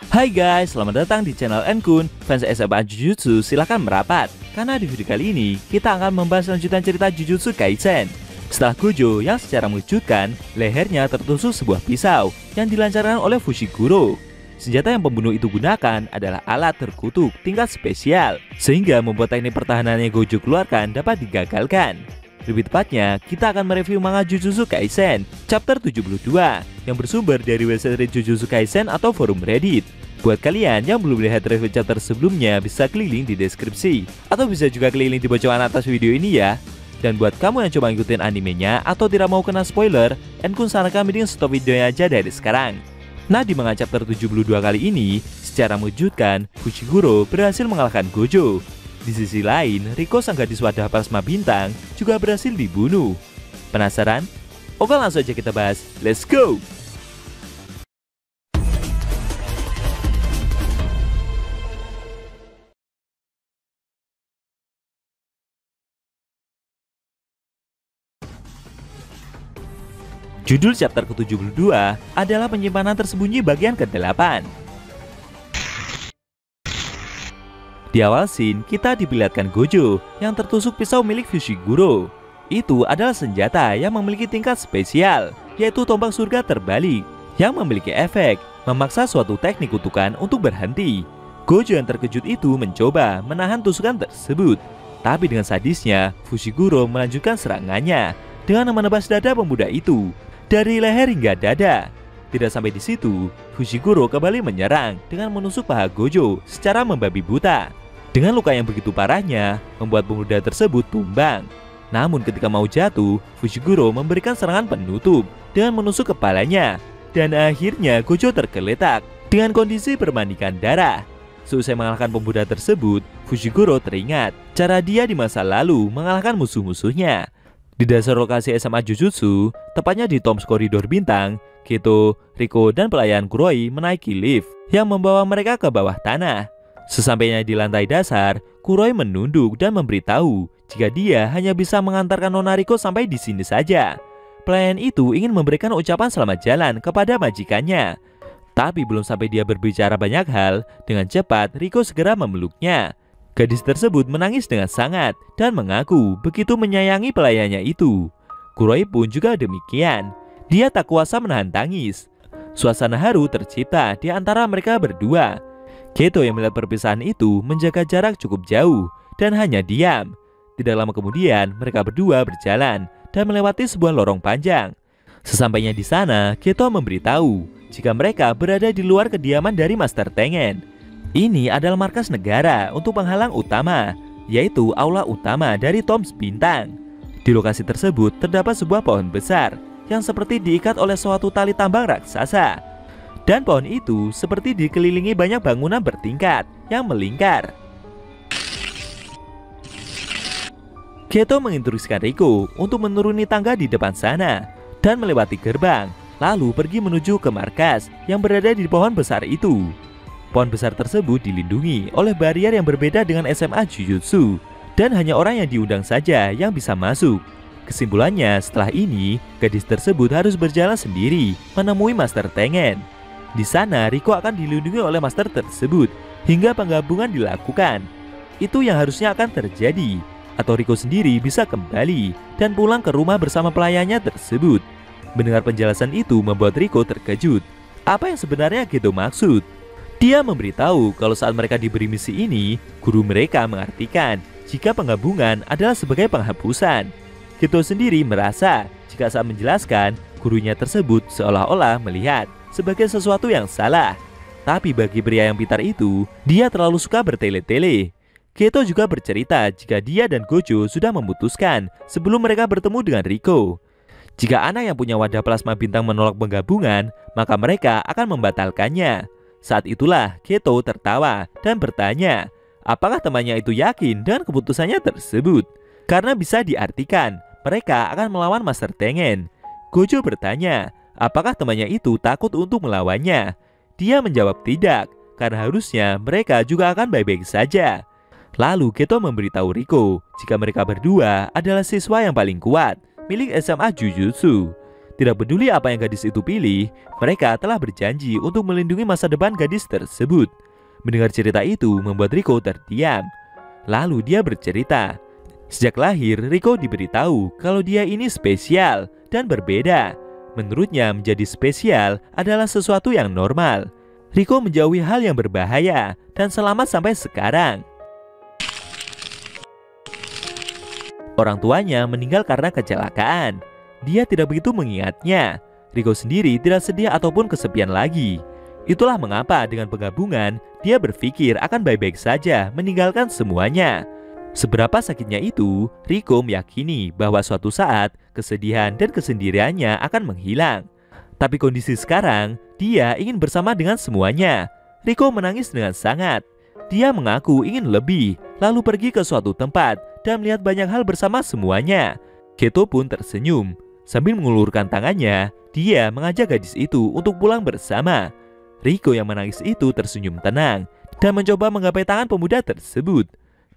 Hai guys, selamat datang di channel Enkun. Fans SMA Jujutsu silahkan merapat, karena di video kali ini kita akan membahas lanjutan cerita Jujutsu Kaisen. Setelah Gojo yang secara mengejutkan, lehernya tertusuk sebuah pisau yang dilancarkan oleh Fushiguro. Senjata yang pembunuh itu gunakan adalah alat terkutuk tingkat spesial, sehingga membuat teknik pertahanan yang Gojo keluarkan dapat digagalkan. Lebih tepatnya, kita akan mereview manga Jujutsu Kaisen chapter 72 yang bersumber dari website Jujutsu Kaisen atau forum Reddit. Buat kalian yang belum lihat review chapter sebelumnya, bisa klik link di deskripsi atau bisa juga klik link di bocoran atas video ini ya. Dan buat kamu yang coba ngikutin animenya atau tidak mau kena spoiler, Enkun sarankan mending stop videonya aja dari sekarang. Nah, di manga chapter 72 kali ini, secara mengejutkan, Fushiguro berhasil mengalahkan Gojo. Di sisi lain, Riko sang gadis wadah plasma bintang juga berhasil dibunuh. Penasaran? Oke, langsung aja kita bahas. Let's go! Judul chapter ke-72 adalah penyimpanan tersembunyi bagian ke-8. Di awal scene, kita diperlihatkan Gojo yang tertusuk pisau milik Fushiguro. Itu adalah senjata yang memiliki tingkat spesial, yaitu tombak surga terbalik, yang memiliki efek memaksa suatu teknik kutukan untuk berhenti. Gojo yang terkejut itu mencoba menahan tusukan tersebut, tapi dengan sadisnya, Fushiguro melanjutkan serangannya dengan menebas dada pemuda itu dari leher hingga dada. Tidak sampai di situ, Fushiguro kembali menyerang dengan menusuk paha Gojo secara membabi buta. Dengan luka yang begitu parahnya, membuat pemuda tersebut tumbang. Namun ketika mau jatuh, Fushiguro memberikan serangan penutup dengan menusuk kepalanya. Dan akhirnya Gojo tergeletak dengan kondisi bermandikan darah. Seusai mengalahkan pemuda tersebut, Fushiguro teringat cara dia di masa lalu mengalahkan musuh-musuhnya. Di dasar lokasi SMA Jujutsu, tepatnya di Tom's Koridor Bintang, Geto, Riko, dan pelayan Kuroi menaiki lift yang membawa mereka ke bawah tanah. Sesampainya di lantai dasar, Kuroi menunduk dan memberitahu jika dia hanya bisa mengantarkan Nona Riko sampai di sini saja. Pelayan itu ingin memberikan ucapan selamat jalan kepada majikannya. Tapi belum sampai dia berbicara banyak hal, dengan cepat Riko segera memeluknya. Gadis tersebut menangis dengan sangat dan mengaku begitu menyayangi pelayannya itu. Kuroi pun juga demikian. Dia tak kuasa menahan tangis. Suasana haru tercipta di antara mereka berdua. Geto yang melihat perpisahan itu menjaga jarak cukup jauh dan hanya diam. Tidak lama kemudian, mereka berdua berjalan dan melewati sebuah lorong panjang. Sesampainya di sana, Geto memberitahu jika mereka berada di luar kediaman dari Master Tengen. Ini adalah markas negara untuk penghalang utama, yaitu aula utama dari Tom's Bintang. Di lokasi tersebut terdapat sebuah pohon besar yang seperti diikat oleh suatu tali tambang raksasa. Dan pohon itu seperti dikelilingi banyak bangunan bertingkat yang melingkar. Geto menginstruksikan Riko untuk menuruni tangga di depan sana dan melewati gerbang, lalu pergi menuju ke markas yang berada di pohon besar itu. Pohon besar tersebut dilindungi oleh barrier yang berbeda dengan SMA Jujutsu, dan hanya orang yang diundang saja yang bisa masuk. Kesimpulannya, setelah ini, gadis tersebut harus berjalan sendiri menemui Master Tengen. Di sana, Riko akan dilindungi oleh Master tersebut hingga penggabungan dilakukan. Itu yang harusnya akan terjadi, atau Riko sendiri bisa kembali dan pulang ke rumah bersama pelayannya tersebut. Mendengar penjelasan itu membuat Riko terkejut. Apa yang sebenarnya Geto maksud? Dia memberitahu kalau saat mereka diberi misi ini, guru mereka mengartikan jika penggabungan adalah sebagai penghapusan. Geto sendiri merasa jika saat menjelaskan, gurunya tersebut seolah-olah melihat sebagai sesuatu yang salah. Tapi bagi pria yang pintar itu, dia terlalu suka bertele-tele. Geto juga bercerita jika dia dan Gojo sudah memutuskan sebelum mereka bertemu dengan Riko. Jika anak yang punya wadah plasma bintang menolak penggabungan, maka mereka akan membatalkannya. Saat itulah Geto tertawa dan bertanya, apakah temannya itu yakin dengan keputusannya tersebut? Karena bisa diartikan mereka akan melawan Master Tengen. Gojo bertanya, apakah temannya itu takut untuk melawannya? Dia menjawab tidak, karena harusnya mereka juga akan baik-baik saja. Lalu Geto memberitahu Riko jika mereka berdua adalah siswa yang paling kuat milik SMA Jujutsu. Tidak peduli apa yang gadis itu pilih, mereka telah berjanji untuk melindungi masa depan gadis tersebut. Mendengar cerita itu membuat Riko terdiam. Lalu dia bercerita, sejak lahir Riko diberitahu kalau dia ini spesial dan berbeda. Menurutnya menjadi spesial adalah sesuatu yang normal. Riko menjauhi hal yang berbahaya dan selamat sampai sekarang. Orang tuanya meninggal karena kecelakaan. Dia tidak begitu mengingatnya. Riko sendiri tidak sedih ataupun kesepian lagi. Itulah mengapa dengan penggabungan, dia berpikir akan baik-baik saja meninggalkan semuanya. Seberapa sakitnya itu, Riko meyakini bahwa suatu saat kesedihan dan kesendiriannya akan menghilang. Tapi kondisi sekarang, dia ingin bersama dengan semuanya. Riko menangis dengan sangat. Dia mengaku ingin lebih, lalu pergi ke suatu tempat dan melihat banyak hal bersama semuanya. Geto pun tersenyum. Sambil mengulurkan tangannya, dia mengajak gadis itu untuk pulang bersama. Riko yang menangis itu tersenyum tenang dan mencoba menggapai tangan pemuda tersebut.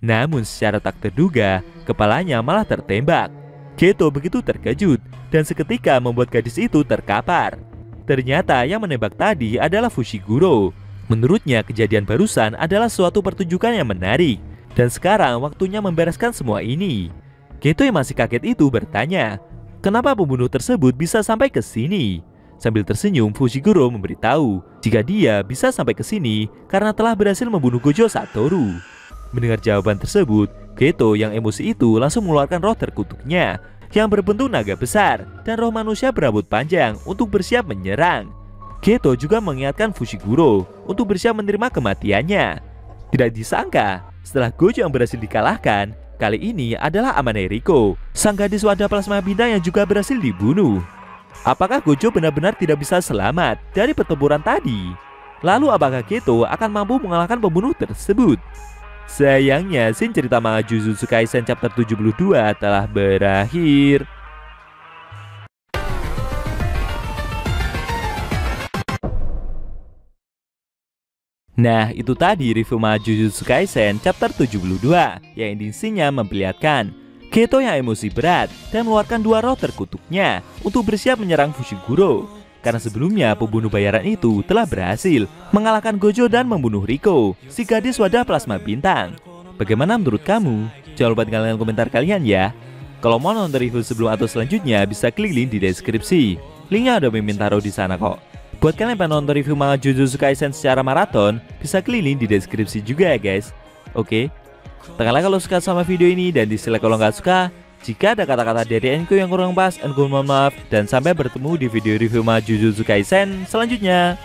Namun secara tak terduga, kepalanya malah tertembak. Geto begitu terkejut dan seketika membuat gadis itu terkapar. Ternyata yang menembak tadi adalah Fushiguro. Menurutnya kejadian barusan adalah suatu pertunjukan yang menarik. Dan sekarang waktunya membereskan semua ini. Geto yang masih kaget itu bertanya, kenapa pembunuh tersebut bisa sampai ke sini? Sambil tersenyum, Fushiguro memberitahu jika dia bisa sampai ke sini karena telah berhasil membunuh Gojo Satoru. Mendengar jawaban tersebut, Geto yang emosi itu langsung mengeluarkan roh terkutuknya yang berbentuk naga besar dan roh manusia berambut panjang untuk bersiap menyerang. Geto juga mengingatkan Fushiguro untuk bersiap menerima kematiannya. Tidak disangka, setelah Gojo yang berhasil dikalahkan, kali ini adalah Amane Riko, sang gadis wadah plasma bintang yang juga berhasil dibunuh. Apakah Gojo benar-benar tidak bisa selamat dari pertempuran tadi? Lalu apakah Geto akan mampu mengalahkan pembunuh tersebut? Sayangnya, scene cerita manga Jujutsu Kaisen chapter 72 telah berakhir. Nah, itu tadi review manga Jujutsu Kaisen chapter 72 yang ending scene-nya memperlihatkan Geto yang emosi berat dan mengeluarkan dua roh terkutuknya untuk bersiap menyerang Fushiguro. Karena sebelumnya pembunuh bayaran itu telah berhasil mengalahkan Gojo dan membunuh Riko, si gadis wadah plasma bintang. Bagaimana menurut kamu? Jangan lupa tinggalkan komentar kalian ya. Kalau mau nonton review sebelum atau selanjutnya bisa klik link di deskripsi. Linknya ada Mimin taruh di sana kok. Buat kalian yang pengen nonton review manga Jujutsu Kaisen secara maraton, bisa klik link di deskripsi juga ya guys. Oke? Tekan like kalau suka sama video ini dan dislike kalau nggak suka. Jika ada kata-kata dari Enko yang kurang pas, Enko mohon maaf. Dan sampai bertemu di video review manga Jujutsu Kaisen selanjutnya.